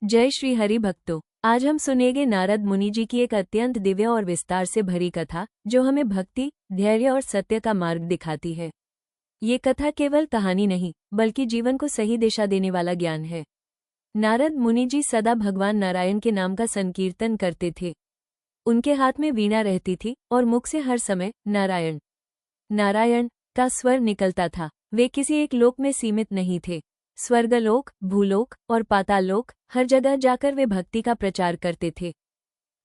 जय श्री हरि भक्तों। आज हम सुनेंगे नारद मुनि जी की एक अत्यंत दिव्य और विस्तार से भरी कथा, जो हमें भक्ति, धैर्य और सत्य का मार्ग दिखाती है। ये कथा केवल कहानी नहीं, बल्कि जीवन को सही दिशा देने वाला ज्ञान है। नारद मुनि जी सदा भगवान नारायण के नाम का संकीर्तन करते थे। उनके हाथ में वीणा रहती थी और मुख से हर समय नारायण नारायण का स्वर निकलता था। वे किसी एक लोक में सीमित नहीं थे। स्वर्गलोक, भूलोक और पाताललोक, हर जगह जाकर वे भक्ति का प्रचार करते थे।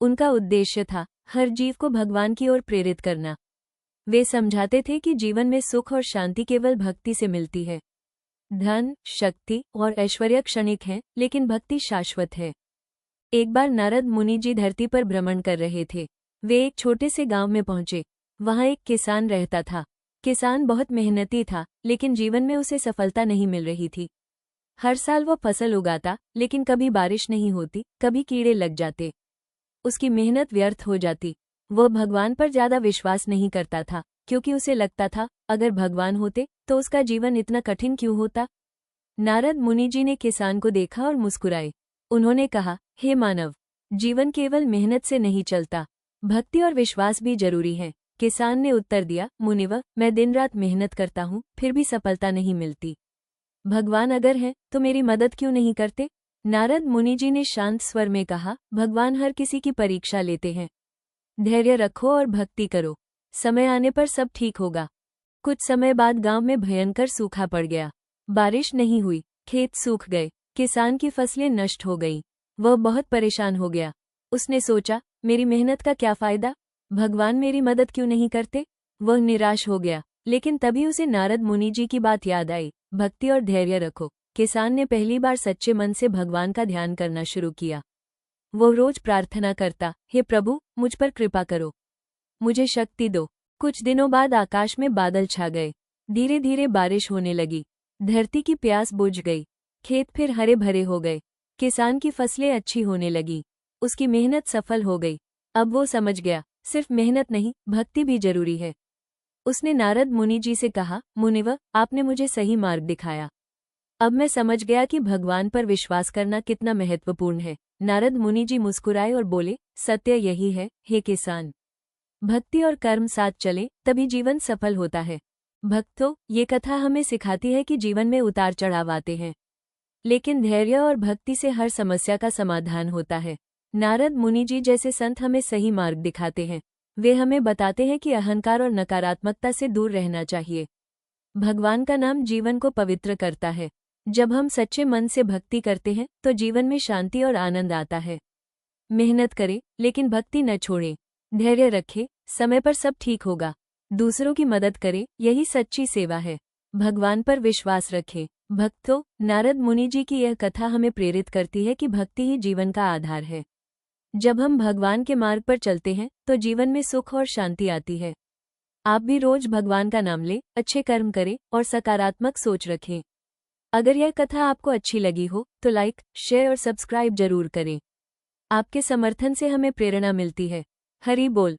उनका उद्देश्य था हर जीव को भगवान की ओर प्रेरित करना। वे समझाते थे कि जीवन में सुख और शांति केवल भक्ति से मिलती है। धन, शक्ति और ऐश्वर्य क्षणिक हैं, लेकिन भक्ति शाश्वत है। एक बार नारद मुनि जी धरती पर भ्रमण कर रहे थे। वे एक छोटे से गांव में पहुंचे। वहां एक किसान रहता था। किसान बहुत मेहनती था, लेकिन जीवन में उसे सफलता नहीं मिल रही थी। हर साल वो फसल उगाता, लेकिन कभी बारिश नहीं होती, कभी कीड़े लग जाते। उसकी मेहनत व्यर्थ हो जाती। वह भगवान पर ज्यादा विश्वास नहीं करता था, क्योंकि उसे लगता था अगर भगवान होते तो उसका जीवन इतना कठिन क्यों होता। नारद मुनि जी ने किसान को देखा और मुस्कुराए। उन्होंने कहा, हे मानव, जीवन केवल मेहनत से नहीं चलता, भक्ति और विश्वास भी जरूरी है। किसान ने उत्तर दिया, मुनिवर, मैं दिन रात मेहनत करता हूँ, फिर भी सफलता नहीं मिलती। भगवान अगर है तो मेरी मदद क्यों नहीं करते। नारद मुनि जी ने शांत स्वर में कहा, भगवान हर किसी की परीक्षा लेते हैं। धैर्य रखो और भक्ति करो, समय आने पर सब ठीक होगा। कुछ समय बाद गांव में भयंकर सूखा पड़ गया। बारिश नहीं हुई, खेत सूख गए, किसान की फसलें नष्ट हो गईं। वह बहुत परेशान हो गया। उसने सोचा, मेरी मेहनत का क्या फायदा, भगवान मेरी मदद क्यों नहीं करते। वह निराश हो गया। लेकिन तभी उसे नारद मुनि जी की बात याद आई, भक्ति और धैर्य रखो। किसान ने पहली बार सच्चे मन से भगवान का ध्यान करना शुरू किया। वो रोज प्रार्थना करता, हे प्रभु, मुझ पर कृपा करो, मुझे शक्ति दो। कुछ दिनों बाद आकाश में बादल छा गए। धीरे धीरे बारिश होने लगी। धरती की प्यास बुझ गई। खेत फिर हरे भरे हो गए। किसान की फसलें अच्छी होने लगी। उसकी मेहनत सफल हो गई। अब वो समझ गया, सिर्फ मेहनत नहीं, भक्ति भी जरूरी है। उसने नारद मुनि जी से कहा, मुनिवर, आपने मुझे सही मार्ग दिखाया। अब मैं समझ गया कि भगवान पर विश्वास करना कितना महत्वपूर्ण है। नारद मुनि जी मुस्कुराए और बोले, सत्य यही है, हे किसान, भक्ति और कर्म साथ चले तभी जीवन सफल होता है। भक्तों, ये कथा हमें सिखाती है कि जीवन में उतार चढ़ाव आते हैं, लेकिन धैर्य और भक्ति से हर समस्या का समाधान होता है। नारद मुनि जी जैसे संत हमें सही मार्ग दिखाते हैं। वे हमें बताते हैं कि अहंकार और नकारात्मकता से दूर रहना चाहिए। भगवान का नाम जीवन को पवित्र करता है। जब हम सच्चे मन से भक्ति करते हैं तो जीवन में शांति और आनंद आता है। मेहनत करें, लेकिन भक्ति न छोड़ें। धैर्य रखें, समय पर सब ठीक होगा। दूसरों की मदद करें, यही सच्ची सेवा है। भगवान पर विश्वास रखें। भक्तों, नारद मुनि जी की यह कथा हमें प्रेरित करती है कि भक्ति ही जीवन का आधार है। जब हम भगवान के मार्ग पर चलते हैं तो जीवन में सुख और शांति आती है। आप भी रोज भगवान का नाम लें, अच्छे कर्म करें और सकारात्मक सोच रखें। अगर यह कथा आपको अच्छी लगी हो तो लाइक, शेयर और सब्सक्राइब जरूर करें। आपके समर्थन से हमें प्रेरणा मिलती है। हरि बोल।